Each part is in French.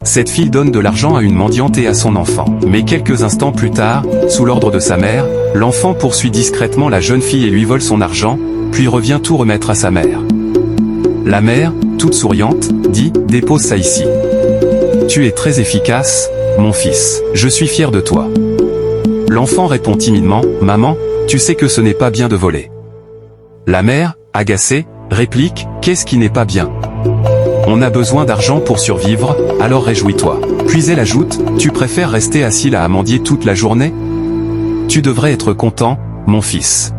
Cette fille donne de l'argent à une mendiante et à son enfant. Mais quelques instants plus tard, sous l'ordre de sa mère, l'enfant poursuit discrètement la jeune fille et lui vole son argent, puis revient tout remettre à sa mère. La mère, toute souriante, dit « Dépose ça ici. Tu es très efficace, mon fils. Je suis fier de toi. » L'enfant répond timidement « Maman, tu sais que ce n'est pas bien de voler. » La mère, agacée, réplique « Qu'est-ce qui n'est pas bien ? On a besoin d'argent pour survivre, alors réjouis-toi. » Puis elle ajoute « Tu préfères rester assis là à mendier toute la journée ? Tu devrais être content, mon fils. »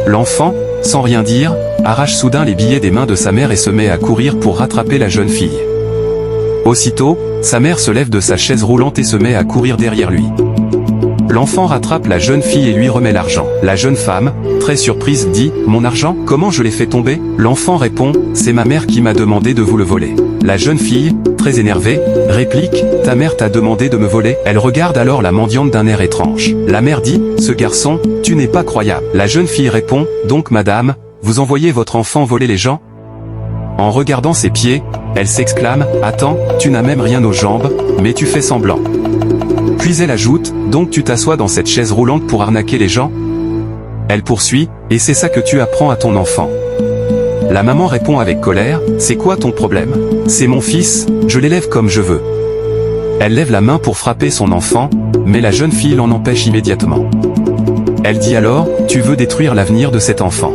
L'enfant, sans rien dire, arrache soudain les billets des mains de sa mère et se met à courir pour rattraper la jeune fille. Aussitôt, sa mère se lève de sa chaise roulante et se met à courir derrière lui. L'enfant rattrape la jeune fille et lui remet l'argent. La jeune femme, très surprise, dit « Mon argent, comment je l'ai fait tomber ?» L'enfant répond « C'est ma mère qui m'a demandé de vous le voler. » La jeune fille, très énervée, réplique « Ta mère t'a demandé de me voler ?» Elle regarde alors la mendiante d'un air étrange. La mère dit « Ce garçon, tu n'es pas croyable. » La jeune fille répond « Donc madame, vous envoyez votre enfant voler les gens ?» En regardant ses pieds, elle s'exclame « Attends, tu n'as même rien aux jambes, mais tu fais semblant. » Puis elle ajoute « Donc tu t'assois dans cette chaise roulante pour arnaquer les gens ?» Elle poursuit « Et c'est ça que tu apprends à ton enfant. » La maman répond avec colère « C'est quoi ton problème? C'est mon fils, je l'élève comme je veux. » Elle lève la main pour frapper son enfant, mais la jeune fille l'en empêche immédiatement. Elle dit alors « Tu veux détruire l'avenir de cet enfant.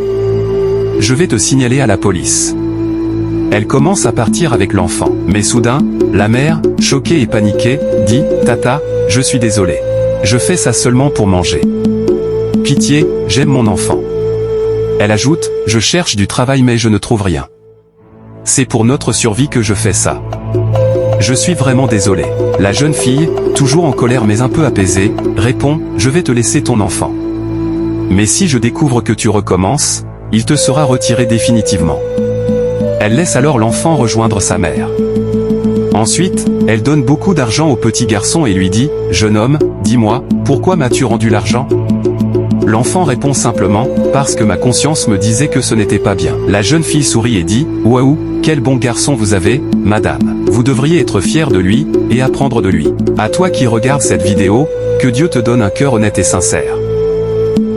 Je vais te signaler à la police. » Elle commence à partir avec l'enfant. Mais soudain, la mère, choquée et paniquée, dit « Tata, je suis désolée. Je fais ça seulement pour manger. Pitié, j'aime mon enfant. » Elle ajoute « Je cherche du travail mais je ne trouve rien. C'est pour notre survie que je fais ça. Je suis vraiment désolée. » La jeune fille, toujours en colère mais un peu apaisée, répond « Je vais te laisser ton enfant. Mais si je découvre que tu recommences, il te sera retiré définitivement. » Elle laisse alors l'enfant rejoindre sa mère. Ensuite, elle donne beaucoup d'argent au petit garçon et lui dit « Jeune homme, dis-moi, pourquoi m'as-tu rendu l'argent ?» L'enfant répond simplement « Parce que ma conscience me disait que ce n'était pas bien. » La jeune fille sourit et dit « Waouh, quel bon garçon vous avez, madame. Vous devriez être fière de lui, et apprendre de lui. » À toi qui regardes cette vidéo, que Dieu te donne un cœur honnête et sincère.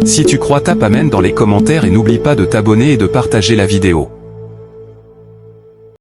Si tu crois, tape Amen dans les commentaires et n'oublie pas de t'abonner et de partager la vidéo.